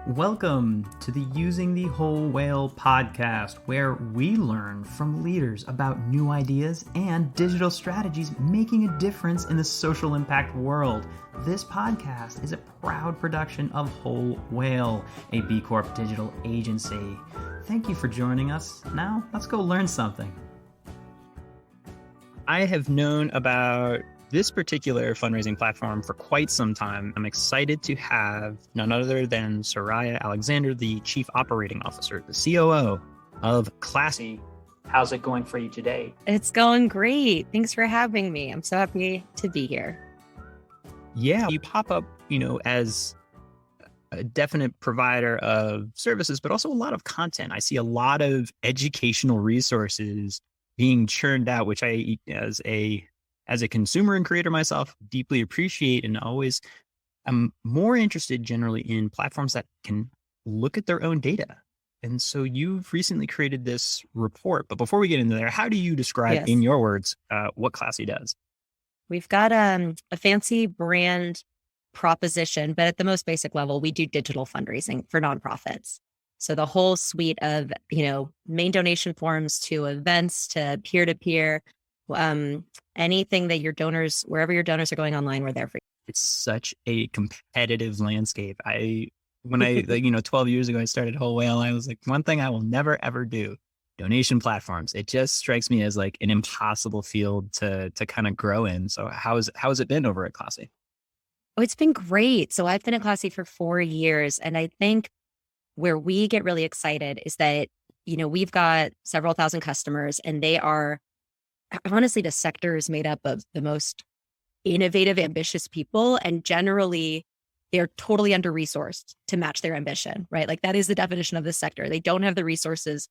Welcome to the Using the Whole Whale podcast, where we learn from leaders about new ideas and digital strategies making a difference in the social impact world. This podcast is a proud production of Whole Whale, a B Corp digital agency. Thank you for joining us. Now, let's go learn something. I have known about this particular fundraising platform for quite some time. I'm excited to have none other than Soraya Alexander, the Chief Operating Officer, the COO of Classy. How's it going for you today? It's going great. Thanks for having me. I'm so happy to be here. Yeah, you pop up, as a definite provider of services, but also a lot of content. I see a lot of educational resources being churned out, which I, as a consumer and creator myself, deeply appreciate, and always I'm more interested generally in platforms that can look at their own data. And so you've recently created this report. But before we get into there, how do you describe, in your words, what Classy does? We've got a fancy brand proposition, but at the most basic level, we do digital fundraising for nonprofits. So the whole suite of, main donation forms to events, to peer-to-peer, anything that your donors, wherever your donors are going online, we're there for you. It's such a competitive landscape. When I 12 years ago, I started Whole Whale. I was like, one thing I will never, ever do, donation platforms. It just strikes me as like an impossible field to kind of grow in. So how has it been over at Classy? Oh, it's been great. So I've been at Classy for 4 years. And I think where we get really excited is that, we've got several thousand customers, and they are, honestly, the sector is made up of the most innovative, ambitious people. And generally, they're totally under-resourced to match their ambition, right? Like that is the definition of this sector. They don't have the resources.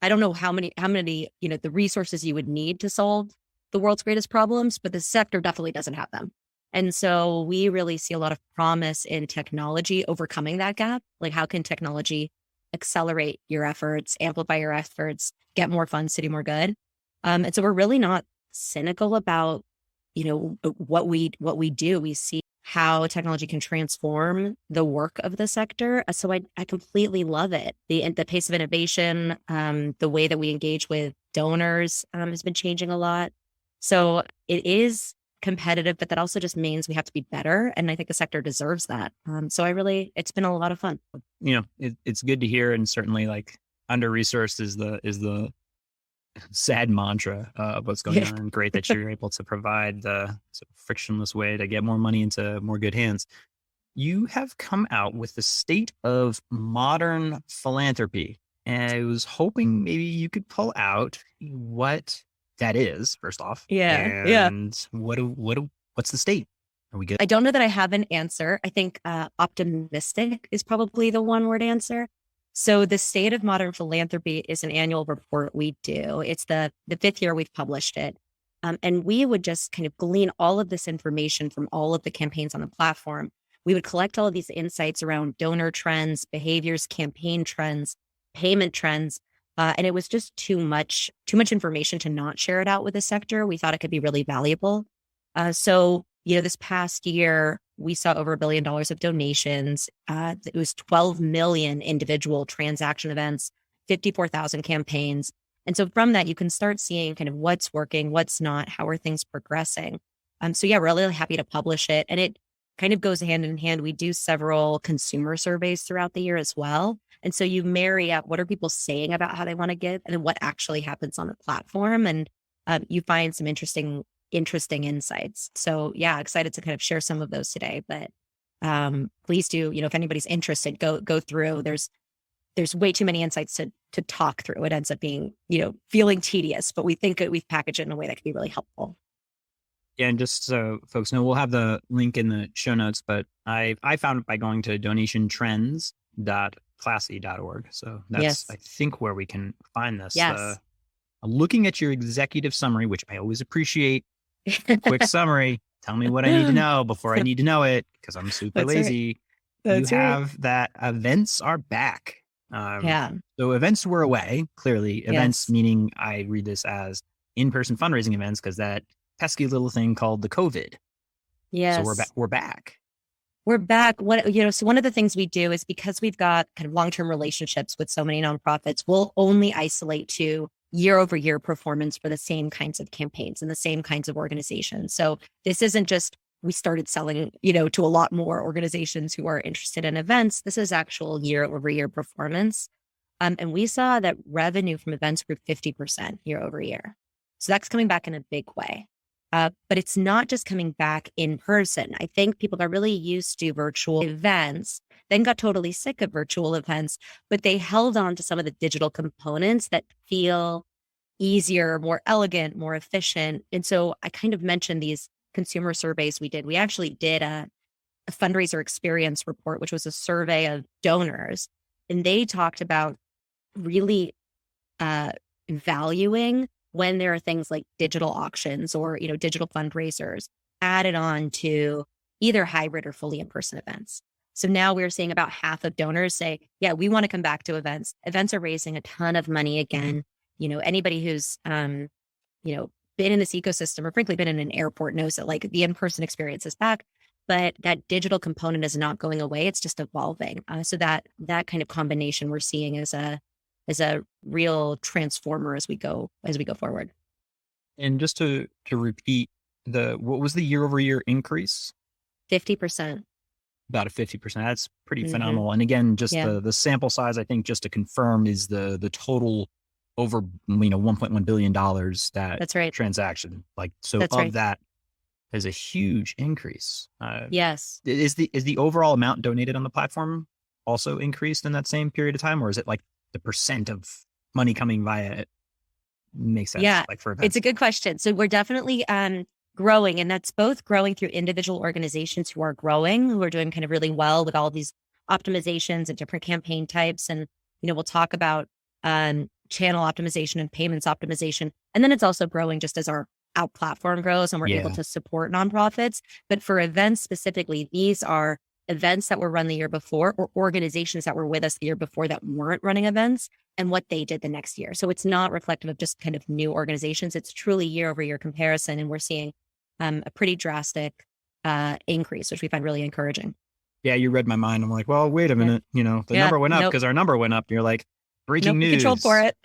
I don't know how many, the resources you would need to solve the world's greatest problems, but the sector definitely doesn't have them. And so we really see a lot of promise in technology overcoming that gap. Like, how can technology accelerate your efforts, amplify your efforts, get more funds to do more good? And so we're really not cynical about, what we do. We see how technology can transform the work of the sector. So I completely love it. The pace of innovation, the way that we engage with donors has been changing a lot. So it is competitive, but that also just means we have to be better. And I think the sector deserves that. So it's been a lot of fun. It's good to hear. And certainly like under-resourced is the sad mantra of what's going on. Great that you're able to provide the sort of frictionless way to get more money into more good hands. You have come out with the state of modern philanthropy. And I was hoping maybe you could pull out what that is, first off. And what's the state? Are we good? I don't know that I have an answer. I think optimistic is probably the one-word answer. So the State of Modern Philanthropy is an annual report we do. It's the 5th year we've published it. And we would just kind of glean all of this information from all of the campaigns on the platform. We would collect all of these insights around donor trends, behaviors, campaign trends, payment trends. And it was just too much information to not share it out with the sector. We thought it could be really valuable. So this past year, we saw over $1 billion of donations. It was 12 million individual transaction events, 54,000 campaigns. And so from that, you can start seeing kind of what's working, what's not, how are things progressing. So yeah, we're really happy to publish it. And it kind of goes hand in hand. We do several consumer surveys throughout the year as well. And so you marry up what are people saying about how they want to give and then what actually happens on the platform. And you find some interesting insights. So yeah, excited to kind of share some of those today, but please do, if anybody's interested, go through. There's way too many insights to talk through. It ends up being, feeling tedious, but we think we've packaged it in a way that can be really helpful. Yeah, and just so folks know, we'll have the link in the show notes, but I found it by going to donationtrends.classy.org. So that's, I think, where we can find this. Yes. Looking at your executive summary, which I always appreciate, quick summary, tell me what I need to know before I need to know it, because I'm super lazy. Right. You have that events are back. So events were away, clearly. Events meaning I read this as in-person fundraising events, because that pesky little thing called the COVID. Yes. So we're back. We're back. So one of the things we do is because we've got kind of long-term relationships with so many nonprofits, we'll only isolate to year-over-year performance for the same kinds of campaigns and the same kinds of organizations. So this isn't just we started selling, to a lot more organizations who are interested in events. This is actual year-over-year performance. And we saw that revenue from events grew 50% year-over-year. So that's coming back in a big way. But it's not just coming back in person. I think people got really used to virtual events, then got totally sick of virtual events, but they held on to some of the digital components that feel easier, more elegant, more efficient. And so I kind of mentioned these consumer surveys we did. We actually did a fundraiser experience report, which was a survey of donors. And they talked about really valuing when there are things like digital auctions or, digital fundraisers added on to either hybrid or fully in-person events. So now we're seeing about half of donors say, yeah, we want to come back to events. Events are raising a ton of money again. Anybody who's, been in this ecosystem or frankly been in an airport knows that like the in-person experience is back, but that digital component is not going away. It's just evolving. So that kind of combination we're seeing as a real transformer as we go forward. And just to repeat, what was the year-over-year increase? 50%. About a 50%. That's pretty phenomenal. And again, just the sample size, I think, just to confirm, is the total over $1.1 billion That's right. transaction. That is a huge increase. Yes. Is the overall amount donated on the platform also increased in that same period of time, or is it like the percent of money coming via it makes sense? Yeah, like for events? It's a good question. So we're definitely growing, and that's both growing through individual organizations who are growing, who are doing kind of really well with all these optimizations and different campaign types. And, we'll talk about channel optimization and payments optimization. And then it's also growing just as our platform grows and we're able to support nonprofits. But for events specifically, these are events that were run the year before or organizations that were with us the year before that weren't running events and what they did the next year. So it's not reflective of just kind of new organizations. It's truly year over year comparison. And we're seeing a pretty drastic increase, which we find really encouraging. Yeah, you read my mind. I'm like, well, wait a minute. The number went up because our number went up. And you're like, breaking news. Controlled for it.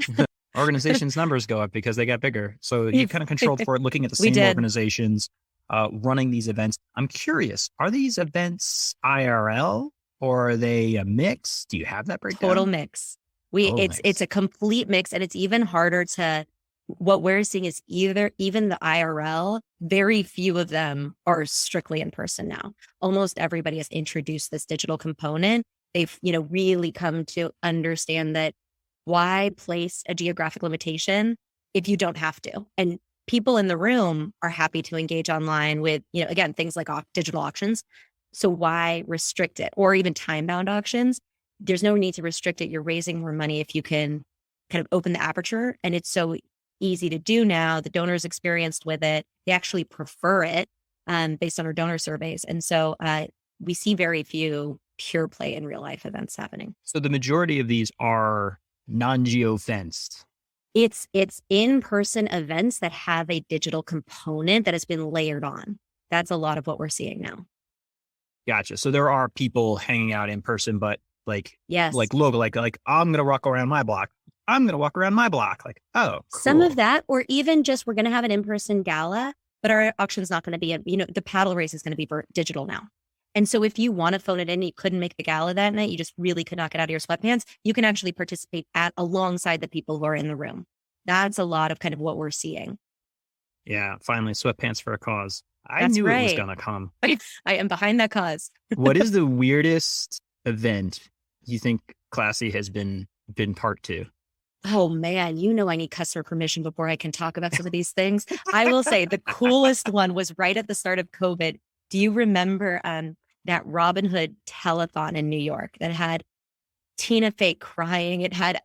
Organizations' numbers go up because they got bigger. So you kind of controlled for it, looking at the same organizations running these events. I'm curious, are these events IRL or are they a mix? Do you have that breakdown? Total mix. It's a complete mix, and it's even harder to. What we're seeing is even the IRL, very few of them are strictly in person now. Almost everybody has introduced this digital component. They've really come to understand that why place a geographic limitation if you don't have to? And people in the room are happy to engage online with, again, things like digital auctions. So why restrict it? Or even time-bound auctions? There's no need to restrict it. You're raising more money if you can kind of open the aperture. And it's so easy to do now. The donors experienced with it, they actually prefer it based on our donor surveys. And so we see very few pure play in real life events happening. So the majority of these are non-geo-fenced. It's in-person events that have a digital component that has been layered on. That's a lot of what we're seeing now. Gotcha. So there are people hanging out in person, but like local, like I'm going to walk around my block. I'm going to walk around my block. Like, oh, cool. Some of that, or even just we're going to have an in-person gala, but our auction's not going to be, the paddle race is going to be digital now. And so if you want to phone it in, you couldn't make the gala that night, you just really could not get out of your sweatpants, you can actually participate alongside the people who are in the room. That's a lot of kind of what we're seeing. Yeah, finally, sweatpants for a cause. I knew it was going to come. I am behind that cause. What is the weirdest event you think Classy has been part to? Oh man, I need customer permission before I can talk about some of these things. I will say the coolest one was right at the start of COVID. Do you remember that Robin Hood telethon in New York that had Tina Fey crying? It had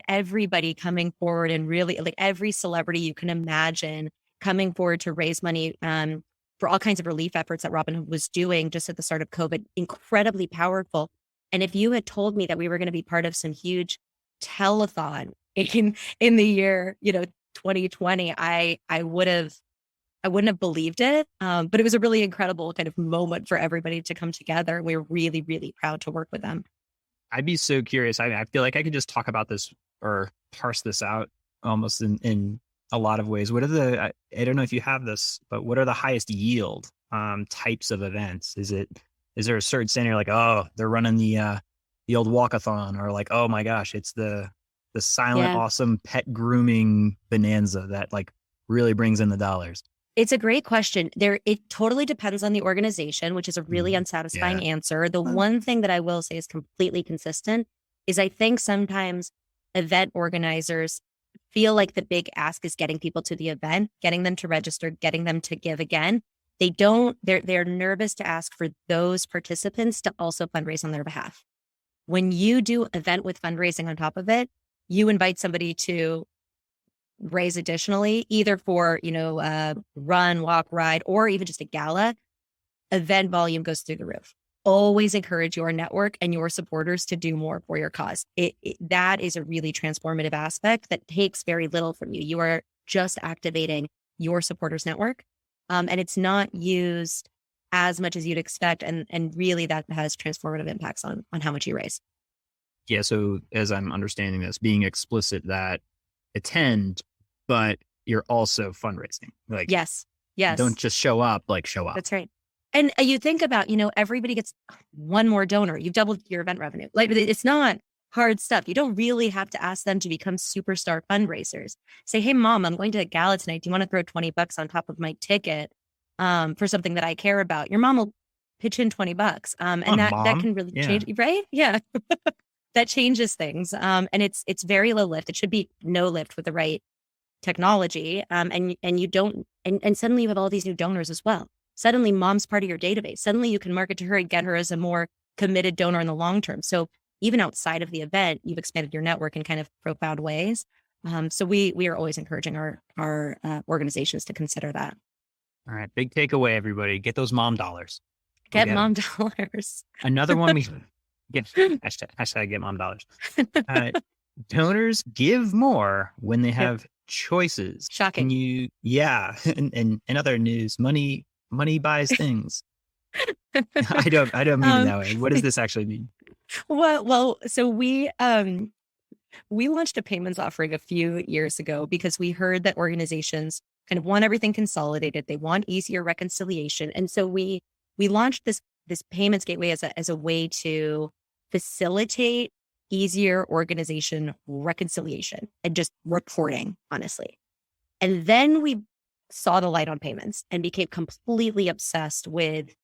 everybody coming forward and really like every celebrity you can imagine coming forward to raise money for all kinds of relief efforts that Robin Hood was doing just at the start of COVID. Incredibly powerful. And if you had told me that we were going to be part of some huge telethon in the year 2020, I would have I wouldn't have believed it. But it was a really incredible kind of moment for everybody to come together. We were really, really proud to work with them. I'd be so curious. I feel like I could just talk about this or parse this out almost in a lot of ways. What are I don't know if you have this, but what are the highest yield types of events? Is there a certain center like, oh, they're running the old walkathon, or like, oh my gosh, it's the silent, awesome pet grooming bonanza that like really brings in the dollars? It's a great question. It totally depends on the organization, which is a really unsatisfying answer. The one thing that I will say is completely consistent is I think sometimes event organizers feel like the big ask is getting people to the event, getting them to register, getting them to give again. They're nervous to ask for those participants to also fundraise on their behalf. When you do event with fundraising on top of it, you invite somebody to raise additionally, either for, run, walk, ride, or even just a gala. Event volume goes through the roof. Always encourage your network and your supporters to do more for your cause. That is a really transformative aspect that takes very little from you. You are just activating your supporters network. And it's not used as much as you'd expect. And really that has transformative impacts on how much you raise. Yeah. So as I'm understanding this, being explicit that attend, but you're also fundraising. Like, yes. Don't just show up, like show up. That's right. And you think about, everybody gets one more donor. You've doubled your event revenue. Like, it's not hard stuff. You don't really have to ask them to become superstar fundraisers. Say, hey, mom, I'm going to a gala tonight. Do you want to throw $20 on top of my ticket for something that I care about? Your mom will pitch in $20. And that can really change, right? Yeah. That changes things. And it's very low lift. It should be no lift with the right technology. And you don't, and suddenly you have all these new donors as well. Suddenly mom's part of your database. Suddenly you can market to her and get her as a more committed donor in the long term. So even outside of the event, you've expanded your network in kind of profound ways. So we are always encouraging our organizations to consider that. All right. Big takeaway, everybody. Get those mom dollars. Get mom dollars. Another one we get hashtag get mom dollars. Donors give more when they have choices. Shocking. And in other news, money buys things. I don't mean it that way. What does this actually mean? Well, so we launched a payments offering a few years ago because we heard that organizations kind of want everything consolidated. They want easier reconciliation. And so we launched this payments gateway as a way to facilitate easier organization reconciliation and just reporting, honestly. And then we saw the light on payments and became completely obsessed with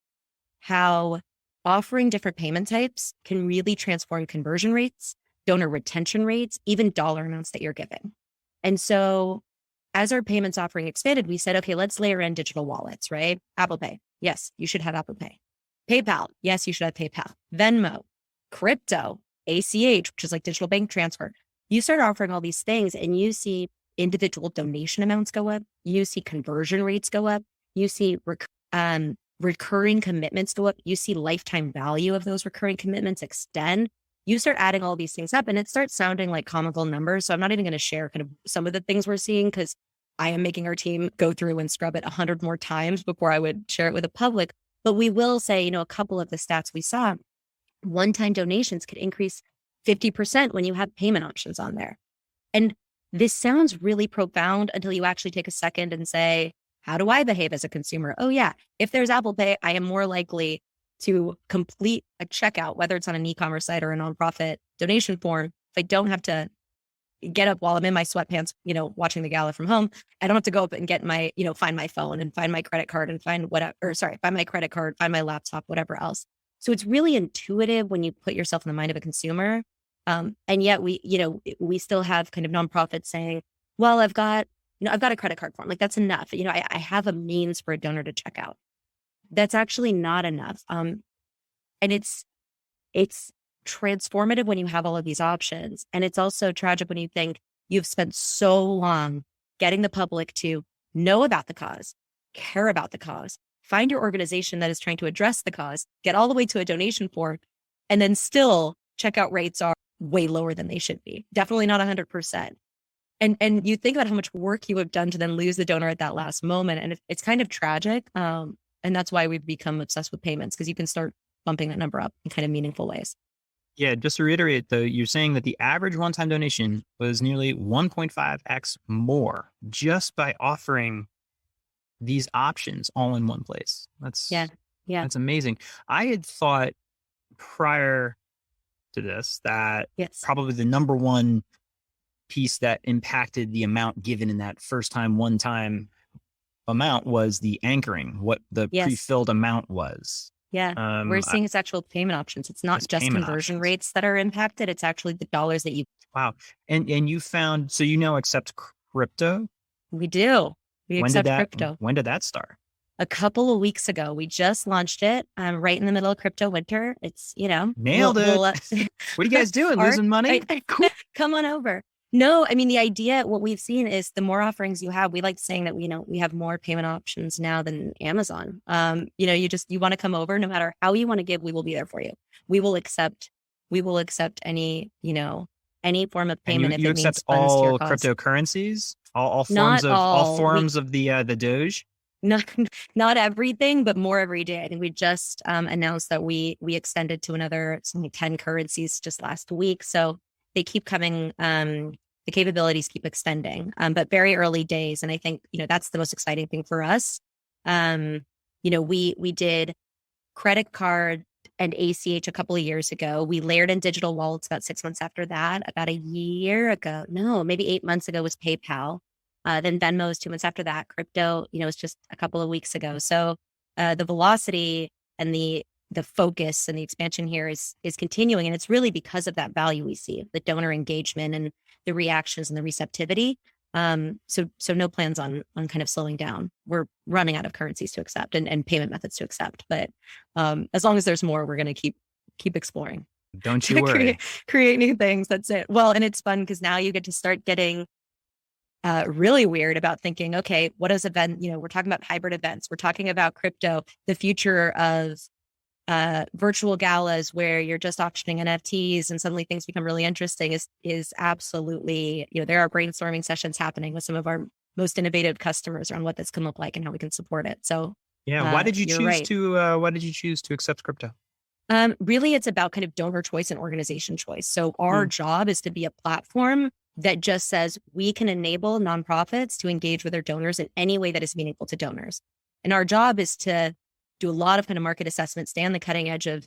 how offering different payment types can really transform conversion rates, donor retention rates, even dollar amounts that you're giving. And so as our payments offering expanded, we said, okay, let's layer in digital wallets, right? Apple Pay. Yes, you should have Apple Pay. PayPal. Yes, you should have PayPal. Venmo, crypto, ACH, which is like digital bank transfer. You start offering all these things and you see individual donation amounts go up. You see conversion rates go up. You see recurring commitments go up. You see lifetime value of those recurring commitments extend. You start adding all these things up and it starts sounding like comical numbers. So I'm not even going to share kind of some of the things we're seeing because I am making our team go through and scrub it 100 more times before I would share it with the public. But we will say, a couple of the stats we saw, one-time donations could increase 50% when you have payment options on there. And this sounds really profound until you actually take a second and say, how do I behave as a consumer? Oh yeah, if there's Apple Pay, I am more likely to complete a checkout, whether it's on an e-commerce site or a nonprofit donation form. If I don't have to get up while I'm in my sweatpants, watching the gala from home, I don't have to go up and get my, find my phone and find my credit card and find my credit card, find my laptop, whatever else. So it's really intuitive when you put yourself in the mind of a consumer. And yet we still have kind of nonprofits saying, well, I've got a credit card form. Like that's enough. I have a means for a donor to check out. That's actually not enough. And it's transformative when you have all of these options. And it's also tragic when you think you've spent so long getting the public to know about the cause, care about the cause, find your organization that is trying to address the cause, get all the way to a donation form, and then still checkout rates are way lower than they should be. Definitely not 100%. And you think about how much work you have done to then lose the donor at that last moment. And it's kind of tragic. And that's why we've become obsessed with payments, because you can start bumping that number up in kind of meaningful ways. Yeah, just to reiterate, though, you're saying that the average one-time donation was nearly 1.5x more just by offering these options all in one place. Yeah. That's amazing. I had thought prior to this that Yes. probably the number one piece that impacted the amount given in that first time, one time amount was the anchoring, what the Yes. pre-filled amount was. Yeah. We're seeing it's actual payment options. It's not just conversion rates that are impacted. It's actually the dollars that you. Wow. And you found, so you now accept crypto? We do. We accept crypto. When did that start? A couple of weeks ago. We just launched it right in the middle of crypto winter. It's, nailed it. What are you guys doing? Losing money? Cool. Come on over. No, I mean, the idea, what we've seen is the more offerings you have, we like saying that, we have more payment options now than Amazon. You want to come over, no matter how you want to give, we will be there for you. We will accept any, any form of payment. And you accept all cryptocurrencies, all forms of the Doge? Not everything, but more every day. I think we just announced that we extended to another 10 currencies just last week. So they keep coming. The capabilities keep extending, but very early days. And I think, that's the most exciting thing for us. We did credit card and ACH a couple of years ago. We layered in digital wallets about 6 months after that. About a year ago, no, maybe 8 months ago was PayPal. Then Venmo was 2 months after that. Crypto, was just a couple of weeks ago. So the velocity and the focus and the expansion here is continuing. And it's really because of that value we see, the donor engagement and the reactions and the receptivity. So no plans on kind of slowing down. We're running out of currencies to accept and payment methods to accept. But as long as there's more, we're going to keep exploring. Don't you worry. Create new things. That's it. Well, and it's fun because now you get to start getting really weird about thinking, okay, what is event? We're talking about hybrid events. We're talking about crypto, the future of virtual galas where you're just auctioning NFTs and suddenly things become really interesting is absolutely, there are brainstorming sessions happening with some of our most innovative customers around what this can look like and how we can support it. So yeah, why did you choose to accept crypto? Really, it's about kind of donor choice and organization choice. So our job is to be a platform that just says we can enable nonprofits to engage with their donors in any way that is meaningful to donors. And our job is to do a lot of kind of market assessment, stay on the cutting edge of,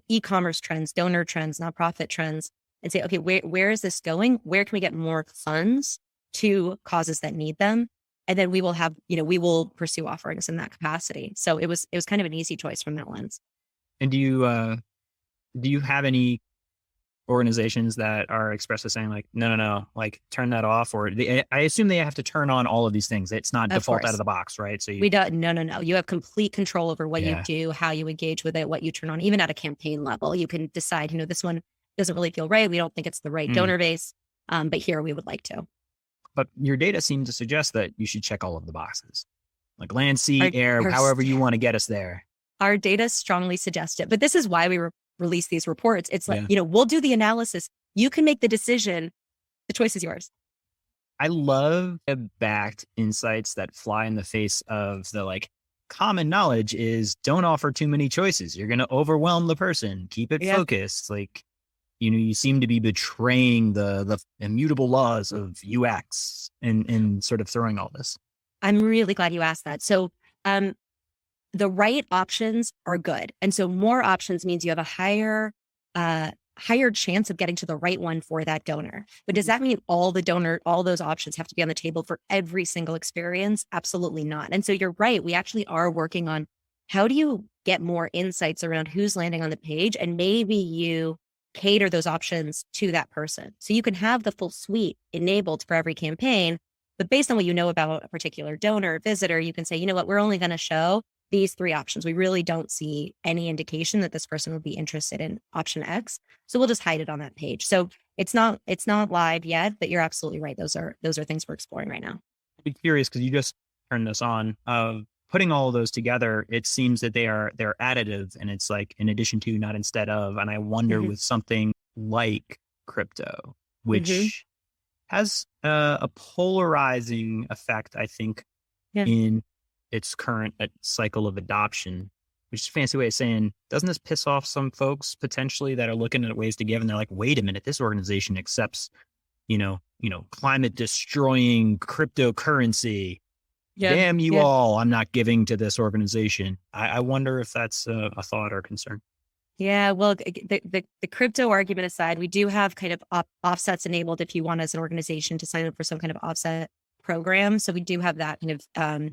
e-commerce trends, donor trends, nonprofit trends, and say, okay, where is this going? Where can we get more funds to causes that need them? And then we will have, we will pursue offerings in that capacity. So it was kind of an easy choice from that lens. And do you have any organizations that are expressly saying like, no, like turn that off? Or I assume they have to turn on all of these things. It's not default out of the box, right? So we don't, no. You have complete control over what you do, how you engage with it, what you turn on, even at a campaign level. You can decide, this one doesn't really feel right. We don't think it's the right donor base. But here we would like to. But your data seem to suggest that you should check all of the boxes, like land, sea, air, however you want to get us there. Our data strongly suggest it, but this is why we release these reports. It's like, we'll do the analysis. You can make the decision. The choice is yours. I love backed insights that fly in the face of the common knowledge is don't offer too many choices. You're going to overwhelm the person. Keep it focused. You seem to be betraying the immutable laws of UX and sort of throwing all this. I'm really glad you asked that. So, the right options are good. And so more options means you have a higher chance of getting to the right one for that donor. But does that mean all those options have to be on the table for every single experience? Absolutely not. And so you're right. We actually are working on how do you get more insights around who's landing on the page, and maybe you cater those options to that person. So you can have the full suite enabled for every campaign, but based on what you know about a particular donor or visitor, you can say, you know what, we're only going to show these 3 options. We really don't see any indication that this person would be interested in option X. So we'll just hide it on that page. So it's not live yet, but you're absolutely right. Those are things we're exploring right now. I'd be curious because you just turned this on. Putting all of those together, it seems that they're additive, and it's like in addition to, not instead of. And I wonder with something like crypto, which has a polarizing effect, I think, Yeah. in its current cycle of adoption, which is a fancy way of saying, doesn't this piss off some folks potentially that are looking at ways to give, and they're like, wait a minute, this organization accepts, climate destroying cryptocurrency. Yeah. Damn you Yeah. all! I'm not giving to this organization. I wonder if that's a thought or concern. Yeah, well, the crypto argument aside, we do have kind of offsets enabled if you want as an organization to sign up for some kind of offset program. So we do have that kind of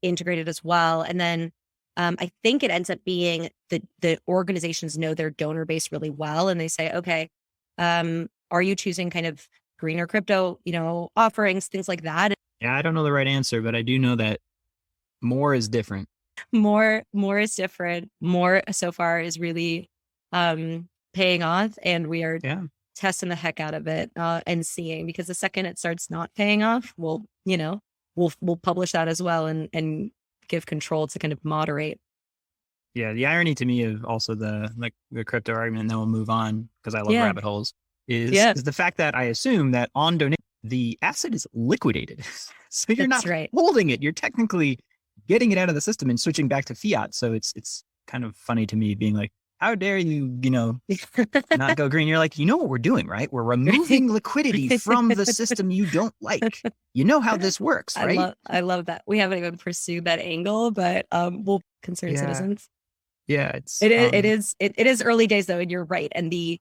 integrated as well. And then I think it ends up being the organizations know their donor base really well, and they say, okay, are you choosing kind of greener crypto, offerings, things like that? Yeah, I don't know the right answer, but I do know that more is different. More is different. More so far is really paying off, and we are Yeah. testing the heck out of it and seeing, because the second it starts not paying off, we'll publish that as well and give control to kind of moderate. Yeah, the irony to me of also the crypto argument, and then we'll move on because I love Yeah. rabbit holes, is Yeah. the fact that I assume that on donation the asset is liquidated. So you're That's not right. holding it. You're technically getting it out of the system and switching back to fiat. So it's kind of funny to me being like, how dare you, not go green? You're like, you know what we're doing, right? We're removing liquidity from the system you don't like. You know how this works, right? I love that. We haven't even pursued that angle, but we'll concern Yeah. citizens. Yeah, it's It is early days though, and you're right. And the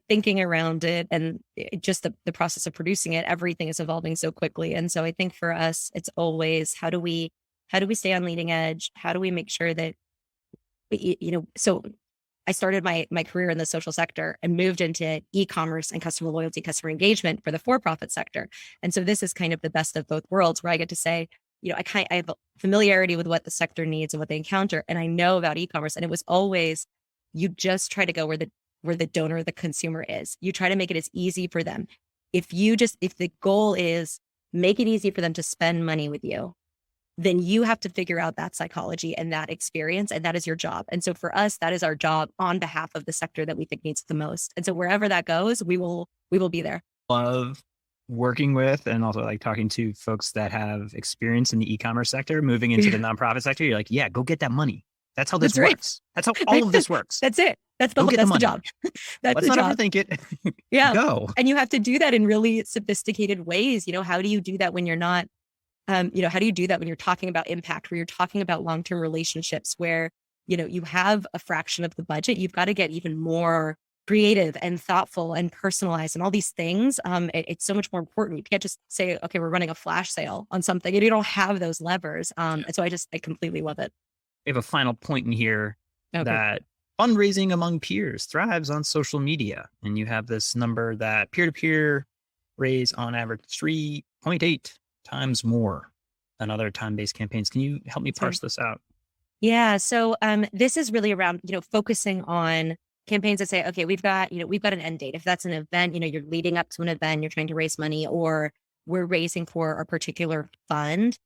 thinking around it, and just the process of producing it, everything is evolving so quickly. And so I think for us, it's always how do we stay on leading edge? How do we make sure that so I started my career in the social sector and moved into e-commerce and customer loyalty, customer engagement for the for-profit sector. And so this is kind of the best of both worlds, where I get to say, I have familiarity with what the sector needs and what they encounter, and I know about e-commerce. And it was always, you just try to go where the donor, the consumer is. You try to make it as easy for them. If the goal is make it easy for them to spend money with you, then you have to figure out that psychology and that experience, and that is your job. And so for us, that is our job on behalf of the sector that we think needs it the most. And so wherever that goes, we will be there. Love working with and also like talking to folks that have experience in the e-commerce sector, moving into the nonprofit sector. You're like, yeah, go get that money. That's how this works. That's how all of this works. That's it. That's the job. That's Let's the not job. overthink it. Yeah. Go. And you have to do that in really sophisticated ways. How do you do that when you're not, how do you do that when you're talking about impact, where you're talking about long-term relationships, where, you have a fraction of the budget? You've got to get even more creative and thoughtful and personalized and all these things. It's so much more important. You can't just say, okay, we're running a flash sale on something, and you don't have those levers. And so I completely love it. We have a final point in here Okay. that fundraising among peers thrives on social media. And you have this number that peer-to-peer raise on average 3.8 times more than other time-based campaigns. Can you help me parse this out? Yeah. So this is really around, focusing on campaigns that say, okay, we've got an end date. If that's an event, you're leading up to an event, you're trying to raise money, or we're raising for a particular fund.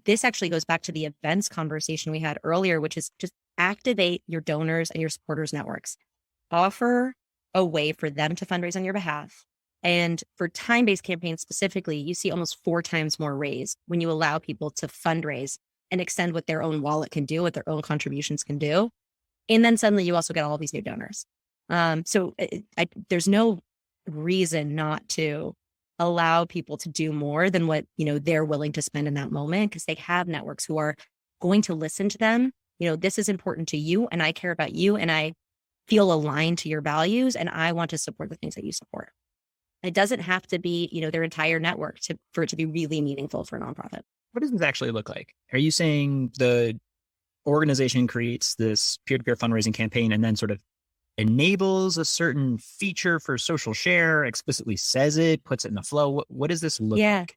This actually goes back to the events conversation we had earlier, which is just activate your donors and your supporters networks. Offer a way for them to fundraise on your behalf. And for time-based campaigns specifically, you see almost 4 times more raise when you allow people to fundraise and extend what their own wallet can do, what their own contributions can do. And then suddenly you also get all these new donors. So there's no reason not to allow people to do more than what, they're willing to spend in that moment, because they have networks who are going to listen to them. This is important to you, and I care about you, and I feel aligned to your values, and I want to support the things that you support. It doesn't have to be, their entire network for it to be really meaningful for a nonprofit. What does this actually look like? Are you saying the organization creates this peer-to-peer fundraising campaign and then sort of enables a certain feature for social share, explicitly says it, puts it in the flow? What does this look like?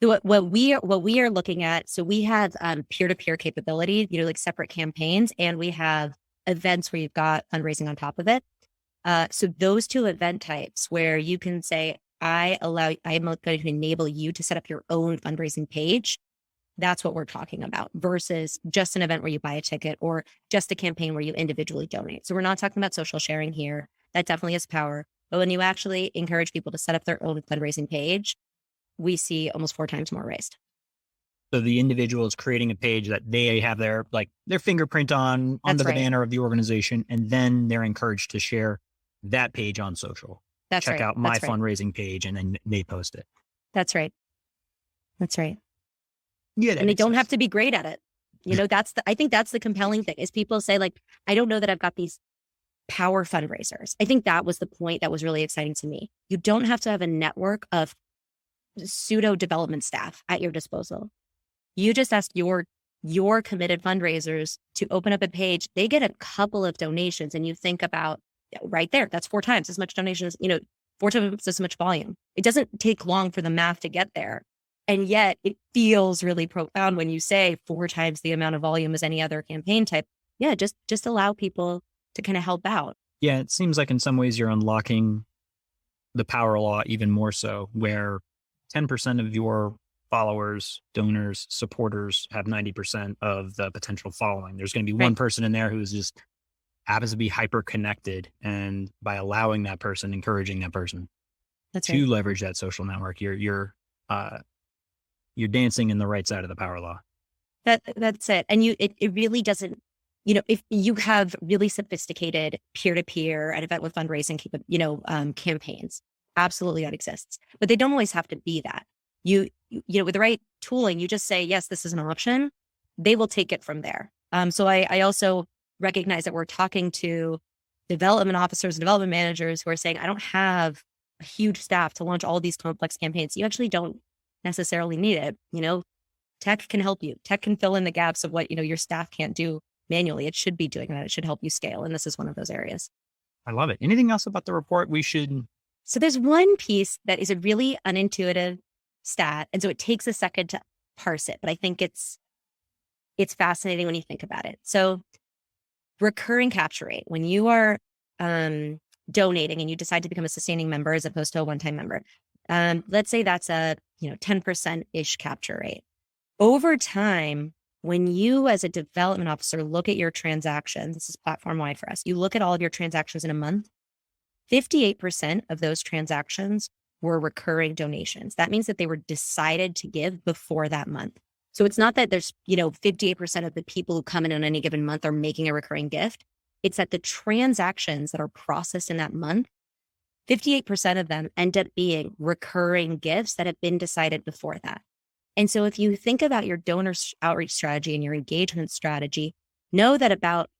What we are looking at, so we have peer-to-peer capability, like separate campaigns, and we have events where you've got fundraising on top of it. So those 2 event types where you can say, I'm going to enable you to set up your own fundraising page. That's what we're talking about, versus just an event where you buy a ticket, or just a campaign where you individually donate. So we're not talking about social sharing here. That definitely has power. But when you actually encourage people to set up their own fundraising page, we see almost 4 times more raised. So the individual is creating a page that they have their fingerprint on under the banner of the organization, and then they're encouraged to share that page on social. Check out my fundraising page, and then they post it. That's right. That's right. Yeah, and they don't have to be great at it. I think that's the compelling thing is people say like, I don't know that I've got these power fundraisers. I think that was the point that was really exciting to me. You don't have to have a network of pseudo development staff at your disposal. You just ask your committed fundraisers to open up a page. They get a couple of donations, and you think about right there, that's 4 times as much donations, 4 times as much volume. It doesn't take long for the math to get there. And yet it feels really profound when you say 4 times the amount of volume as any other campaign type. Yeah, just allow people to kind of help out. Yeah, it seems like in some ways you're unlocking the power law even more so, where 10% of your followers, donors, supporters have 90% of the potential following. There's going to be one person in there who's just happens to be hyper connected, and by allowing that person, encouraging that person to leverage that social network, you're dancing in the right side of the power law. That's it. And it really doesn't, if you have really sophisticated peer-to-peer and event with fundraising, campaigns, absolutely that exists, but they don't always have to be that. With the right tooling, you just say, yes, this is an option. They will take it from there. So I also recognize that we're talking to development officers and development managers who are saying, I don't have a huge staff to launch all these complex campaigns. You actually don't necessarily need it. Tech can help you. Tech can fill in the gaps of what, your staff can't do manually. It should be doing that. It should help you scale. And this is one of those areas. I love it. Anything else about the report we should? So there's one piece that is a really unintuitive stat. And so it takes a second to parse it, but I think it's fascinating when you think about it. So recurring capture rate, when you are donating and you decide to become a sustaining member as opposed to a one-time member, let's say that's a 10%-ish capture rate. Over time, when you as a development officer look at your transactions, this is platform-wide for us, you look at all of your transactions in a month, 58% of those transactions were recurring donations. That means that they were decided to give before that month. So it's not that there's, 58% of the people who come in on any given month are making a recurring gift. It's that the transactions that are processed in that month, 58% of them end up being recurring gifts that have been decided before that. And so if you think about your donor outreach strategy and your engagement strategy, know that about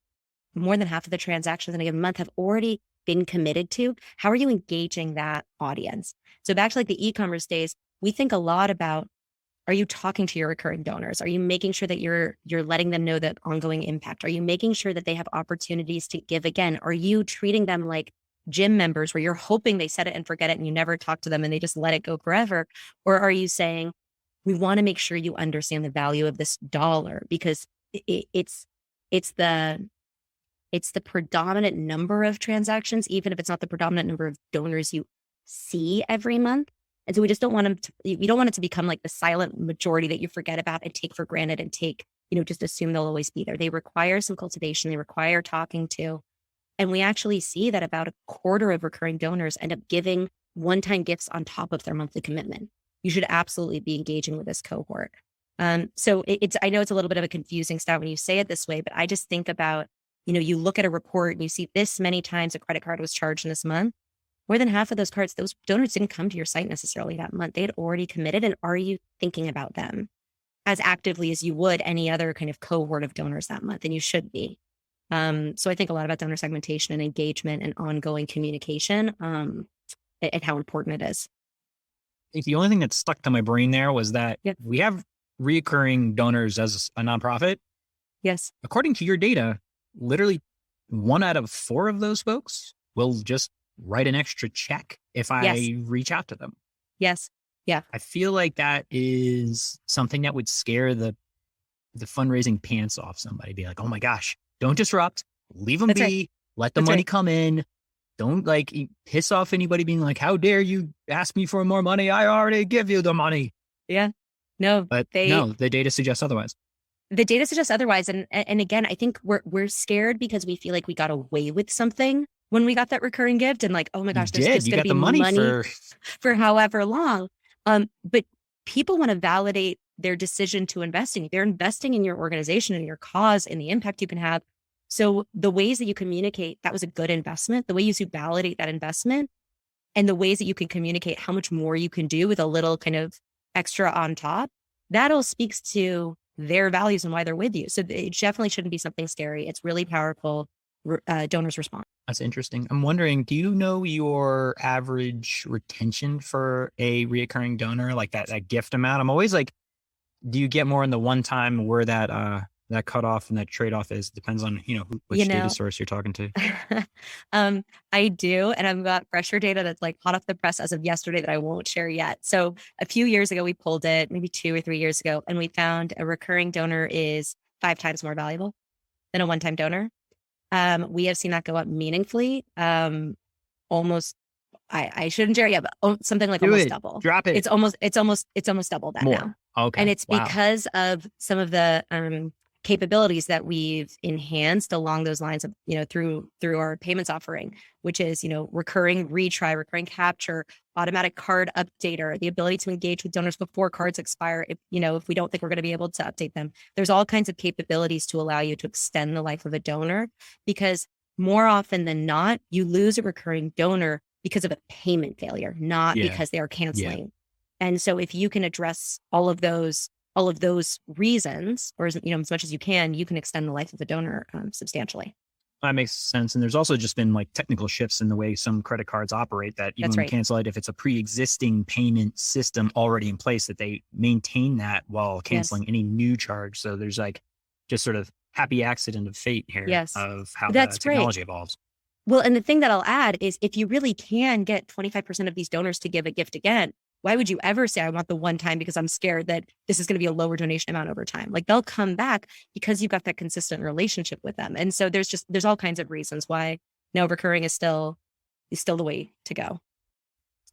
more than half of the transactions in a given month have already been committed to. How are you engaging that audience? So back to like the e-commerce days, we think a lot about, are you talking to your recurring donors? Are you making sure that you're letting them know the ongoing impact? Are you making sure that they have opportunities to give again? Are you treating them like gym members where you're hoping they set it and forget it and you never talk to them and they just let it go forever? Or are you saying, we want to make sure you understand the value of this dollar because it's the predominant number of transactions, even if it's not the predominant number of donors you see every month. And so we just don't want we don't want it to become like the silent majority that you forget about and take for granted and take, just assume they'll always be there. They require some cultivation. They require talking to. And we actually see that about a quarter of recurring donors end up giving one-time gifts on top of their monthly commitment. You should absolutely be engaging with this cohort. So I know it's a little bit of a confusing stat when you say it this way, but I just think about, you look at a report and you see this many times a credit card was charged in this month. More than half of those cards, those donors didn't come to your site necessarily that month. They had already committed. And are you thinking about them as actively as you would any other kind of cohort of donors that month? And you should be. So I think a lot about donor segmentation and engagement and ongoing communication and how important it is. I think the only thing that stuck to my brain there was that we have reoccurring donors as a nonprofit. Yes. According to your data, literally 1 out of 4 of those folks will just write an extra check if I reach out to them. Yes. Yeah. I feel like that is something that would scare the fundraising pants off somebody. Be like, oh my gosh, don't disrupt, leave them be, let the money come in. Don't piss off anybody being like, how dare you ask me for more money? I already give you the money. Yeah. No, but the data suggests otherwise. The data suggests otherwise. And again, I think we're scared because we feel like we got away with something when we got that recurring gift and like, oh my You gosh, there's did. just You going to got be the money money for. for however long. But people want to validate their decision to invest in you. They're investing in your organization and your cause and the impact you can have. So the ways that you communicate that was a good investment, the way you validate that investment, and the ways that you can communicate how much more you can do with a little kind of extra on top, that all speaks to their values and why they're with you. So it definitely shouldn't be something scary. It's really powerful. Donors respond. That's interesting. I'm wondering, do you know your average retention for a reoccurring donor, like that gift amount? I'm always like, do you get more in the one time where that cutoff and that trade-off is? Depends on, which data source you're talking to. I do. And I've got fresher data that's like hot off the press as of yesterday that I won't share yet. So a few years ago, we pulled it, maybe 2 or 3 years ago, and we found a recurring donor is 5 times more valuable than a one-time donor. We have seen that go up meaningfully. Almost, I shouldn't share yet, but something like almost double. Drop it. It's almost double that more now. Okay. And it's because of some of the capabilities that we've enhanced along those lines of, through our payments offering, which is, recurring retry, recurring capture, automatic card updater, the ability to engage with donors before cards expire. If we don't think we're going to be able to update them, there's all kinds of capabilities to allow you to extend the life of a donor, because more often than not, you lose a recurring donor because of a payment failure, not because they are canceling. Yeah. And so if you can address all of those reasons, or as much as you can extend the life of a donor substantially. That makes sense. And there's also just been like technical shifts in the way some credit cards operate, that even when you cancel it, if it's a pre-existing payment system already in place, that they maintain that while canceling any new charge. So there's like just sort of happy accident of fate here of how the technology evolves. Well, and the thing that I'll add is, if you really can get 25% of these donors to give a gift again, why would you ever say I want the one time because I'm scared that this is going to be a lower donation amount over time? Like, they'll come back because you've got that consistent relationship with them. And so there's all kinds of reasons why recurring is still the way to go.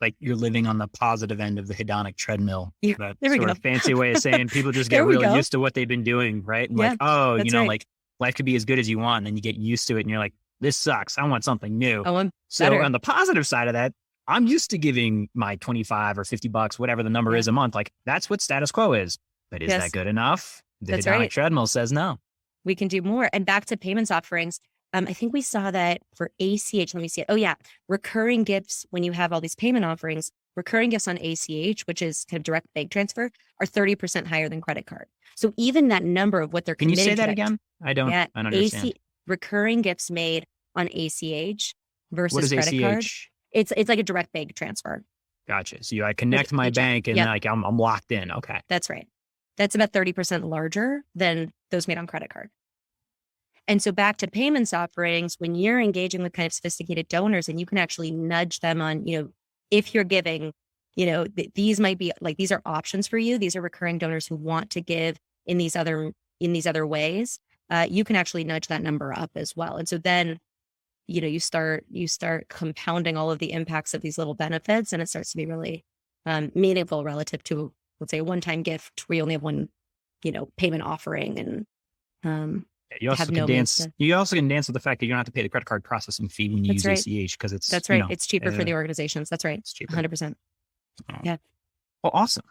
Like you're living on the positive end of the hedonic treadmill. That there we sort go. of fancy way of saying people just get really used to what they've been doing, right? And like, like life could be as good as you want. And then you get used to it and you're like, this sucks. I want something new. So on the positive side of that, I'm used to giving my 25 or $50, whatever the number is a month. Like, that's what status quo is. But is that good enough? The hedonic treadmill says no. We can do more. And back to payments offerings. I think we saw that for ACH. Let me see it. Oh yeah. Recurring gifts, when you have all these payment offerings, recurring gifts on ACH, which is kind of direct bank transfer, are 30% higher than credit card. So even that number of what they're committed to. Can you say that again? I don't understand. Recurring gifts made on ACH versus credit card. It's like a direct bank transfer. Gotcha. So I connect my bank and like I'm locked in. Okay. That's right. That's about 30% larger than those made on credit card. And so back to payments offerings, when you're engaging with kind of sophisticated donors and you can actually nudge them on, if you're giving, these might be like, these are options for you. These are recurring donors who want to give in these other ways. You can actually nudge that number up as well. And so then, you start compounding all of the impacts of these little benefits, and it starts to be really meaningful relative to, let's say, a one-time gift where you only have one, payment offering. And you also can dance. You also can dance with the fact that you don't have to pay the credit card processing fee when you use ACH, because it's it's cheaper for the organizations. That's right. It's cheaper. 100%. Yeah. Well, awesome.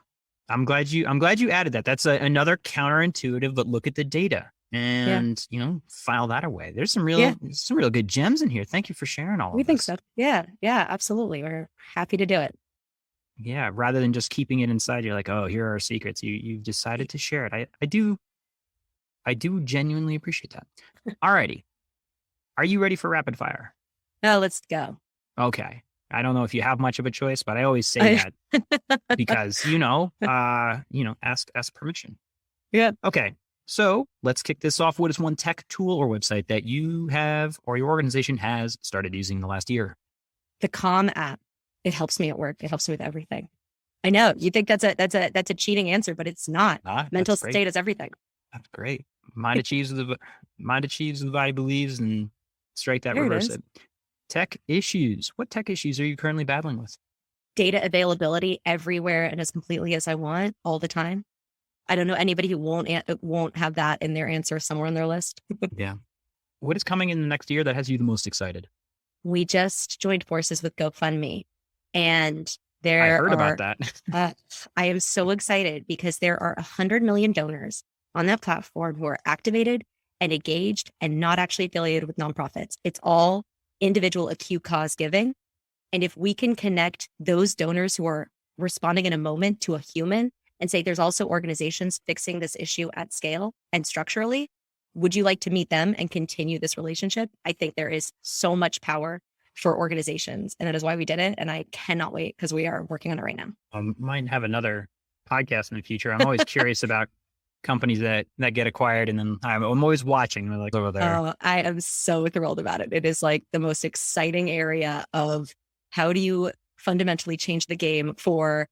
I'm glad you added that. That's another counterintuitive, but look at the data. And file that away. There's some real good gems in here. Thank you for sharing all of this. We think so. Yeah, absolutely. We're happy to do it. Yeah, rather than just keeping it inside, you're like, oh, here are our secrets. You've decided to share it. I do genuinely appreciate that. Alrighty, are you ready for rapid fire? Oh, let's go. Okay. I don't know if you have much of a choice, but I always say that because ask permission. Yeah. Okay. So let's kick this off. What is one tech tool or website that you have or your organization has started using in the last year? The Calm app. It helps me at work. It helps me with everything. I know you think that's a cheating answer, but it's not. Mental state is everything. That's great. Mind achieves the body believes, and strike that, reverse it. Tech issues. What tech issues are you currently battling with? Data availability everywhere and as completely as I want all the time. I don't know anybody who won't have that in their answer somewhere on their list. Yeah. What is coming in the next year that has you the most excited? We just joined forces with GoFundMe, and I there heard about are, that. I am so excited because there are 100 million donors on that platform who are activated and engaged and not actually affiliated with nonprofits. It's all individual acute cause giving. And if we can connect those donors who are responding in a moment to a human and say, there's also organizations fixing this issue at scale and structurally, would you like to meet them and continue this relationship? I think there is so much power for organizations. And that is why we did it. And I cannot wait because we are working on it right now. Might have another podcast in the future. I'm always curious about companies that get acquired, and then I'm always watching. They're like over there. Oh, I am so thrilled about it. It is like the most exciting area of how do you fundamentally change the game for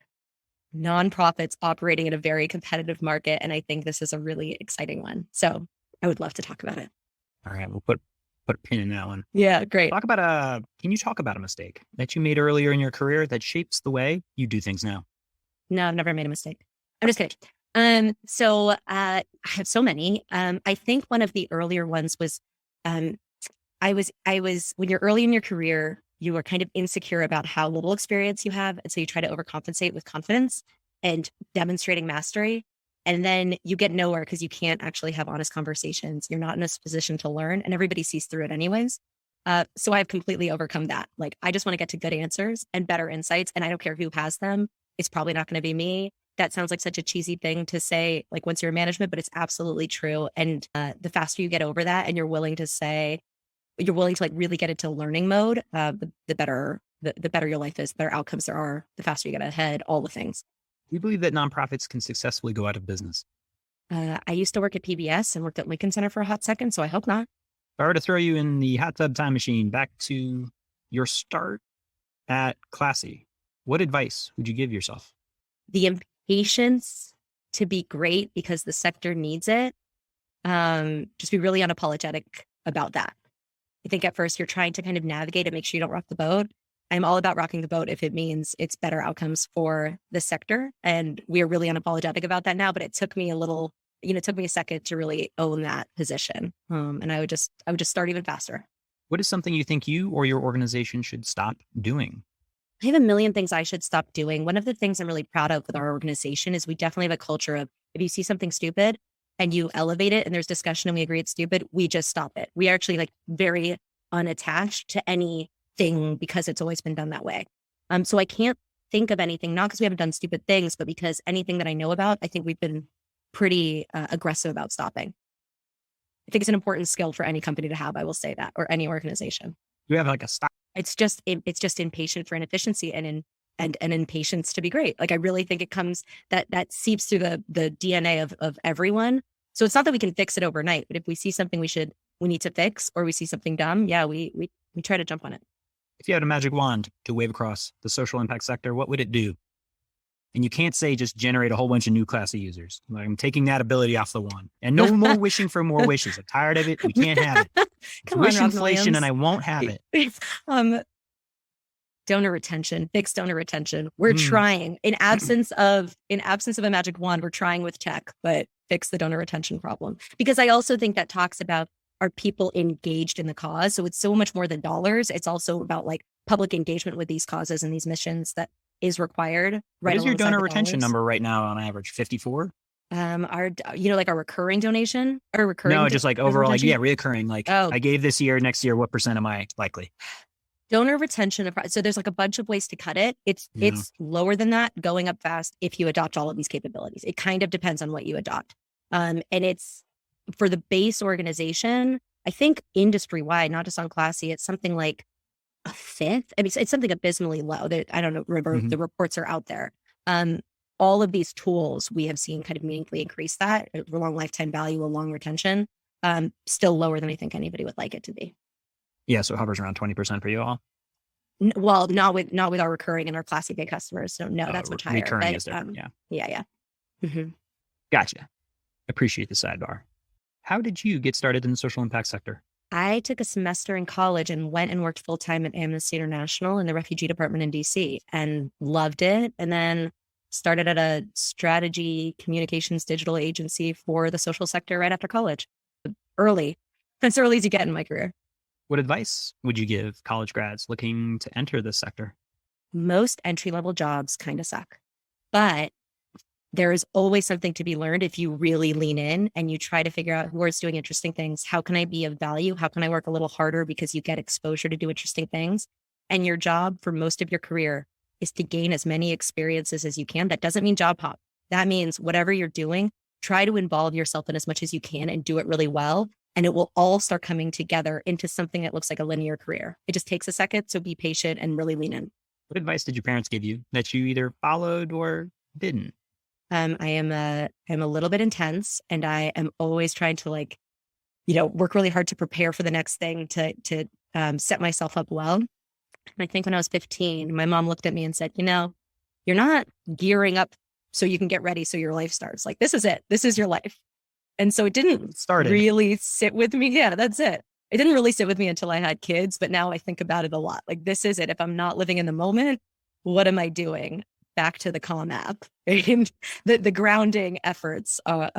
nonprofits operating in a very competitive market. And I think this is a really exciting one. So I would love to talk about it. All right, we'll put a pin in that one. Yeah, great. Can you talk about a mistake that you made earlier in your career that shapes the way you do things now? No, I've never made a mistake. I'm just kidding. So I have so many. I think one of the earlier ones was, I was when you're early in your career, you are kind of insecure about how little experience you have. And so you try to overcompensate with confidence and demonstrating mastery. And then you get nowhere because you can't actually have honest conversations. You're not in a position to learn, and everybody sees through it anyways. So I've completely overcome that. Like, I just want to get to good answers and better insights, and I don't care who has them. It's probably not going to be me. That sounds like such a cheesy thing to say, like, once you're in management, but it's absolutely true. And the faster you get over that, and you're willing to like really get into learning mode, the better your life is, the better outcomes there are, the faster you get ahead, all the things. We believe that nonprofits can successfully go out of business. I used to work at PBS and worked at Lincoln Center for a hot second, so I hope not. If I were to throw you in the hot tub time machine back to your start at Classy, what advice would you give yourself? The impatience to be great because the sector needs it. Just be really unapologetic about that. I think at first you're trying to kind of navigate and make sure you don't rock the boat. I'm all about rocking the boat if it means it's better outcomes for the sector. And we are really unapologetic about that now, but it took me a second to really own that position. And I would just start even faster. What is something you think you or your organization should stop doing? I have a million things I should stop doing. One of the things I'm really proud of with our organization is we definitely have a culture of, if you see something stupid and you elevate it and there's discussion and we agree it's stupid, we just stop it. We are actually like very unattached to anything because it's always been done that way. So I can't think of anything, not because we haven't done stupid things, but because anything that I know about, I think we've been pretty aggressive about stopping. I think it's an important skill for any company to have. I will say that, or any organization. You have like a stop. It's just impatient for inefficiency and impatience to be great. Like, I really think it comes that seeps through the DNA of everyone. So it's not that we can fix it overnight, but if we see something we need to fix, or we see something dumb, yeah, we try to jump on it. If you had a magic wand to wave across the social impact sector, what would it do? And you can't say just generate a whole bunch of new Classy users. Like, I'm taking that ability off the wand. And no more wishing for more wishes. I'm tired of it. We can't have it. It's wish inflation, and I won't have it. Donor retention, fixed donor retention. We're trying in absence of a magic wand. We're trying with tech, but fix the donor retention problem. Because I also think that talks about, are people engaged in the cause? So it's so much more than dollars. It's also about like public engagement with these causes and these missions that is required. What is your donor retention number right now on average? 54? Our recurring donation or recurring? No, just like overall, like, reoccurring. Like, I gave this year, next year, what % am I likely? Donor retention. So there's like a bunch of ways to cut it. It's lower than that, going up fast if you adopt all of these capabilities. It kind of depends on what you adopt. And it's for the base organization, I think industry wide, not just on Classy, it's something like a fifth. I mean, it's something abysmally low. I don't know, remember, the reports are out there. All of these tools we have seen kind of meaningfully increase that, a long lifetime value, a long retention, still lower than I think anybody would like it to be. Yeah, so it hovers around 20% for you all. Well, not with our recurring and our Classy Pay customers. So no, that's much higher. Recurring is different. Yeah. Mm-hmm. Gotcha. Appreciate the sidebar. How did you get started in the social impact sector? I took a semester in college and went and worked full time at Amnesty International in the refugee department in DC and loved it. And then started at a strategy communications digital agency for the social sector right after college. Early, as early as you get in my career. What advice would you give college grads looking to enter this sector? Most entry-level jobs kind of suck, but there is always something to be learned if you really lean in and you try to figure out who is doing interesting things. How can I be of value? How can I work a little harder because you get exposure to do interesting things? And your job for most of your career is to gain as many experiences as you can. That doesn't mean job hop. That means whatever you're doing, try to involve yourself in as much as you can and do it really well. And it will all start coming together into something that looks like a linear career. It just takes a second. So be patient and really lean in. What advice did your parents give you that you either followed or didn't? I'm a little bit intense, and I am always trying to work really hard to prepare for the next thing to set myself up well. And I think when I was 15, my mom looked at me and said, you're not gearing up so you can get ready so your life starts. Like, this is it. This is your life. And so it didn't really sit with me. Yeah, that's it. It didn't really sit with me until I had kids, but now I think about it a lot. Like, this is it. If I'm not living in the moment, what am I doing? Back to the Calm app. The grounding efforts are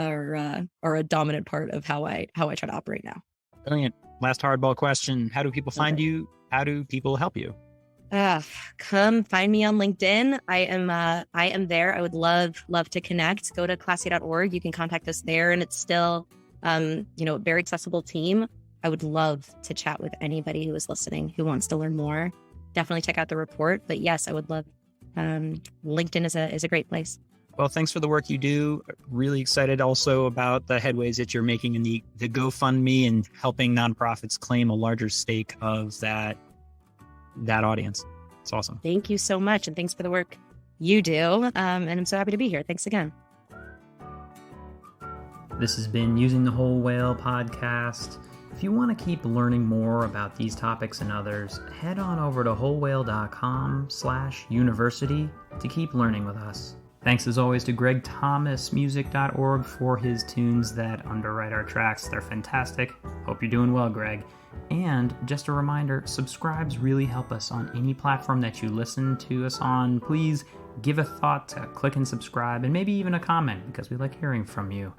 a dominant part of how I try to operate now. Brilliant. Last hardball question. How do people find you? How do people help you? Come find me on LinkedIn. I am there. I would love to connect. Go to classy.org. You can contact us there, and it's still a very accessible team. I would love to chat with anybody who is listening who wants to learn more. Definitely check out the report. But yes, I would love. LinkedIn is a great place. Well, thanks for the work you do. Really excited also about the headways that you're making in the GoFundMe and helping nonprofits claim a larger stake of that audience. It's awesome. Thank you so much. And thanks for the work you do. And I'm so happy to be here. Thanks again. This has been Using the Whole Whale podcast. If you want to keep learning more about these topics and others, head on over to wholewhale.com/university to keep learning with us. Thanks as always to GregThomasMusic.org for his tunes that underwrite our tracks. They're fantastic. Hope you're doing well, Greg. And just a reminder, subscribes really help us on any platform that you listen to us on. Please give a thought to click and subscribe, and maybe even a comment, because we like hearing from you.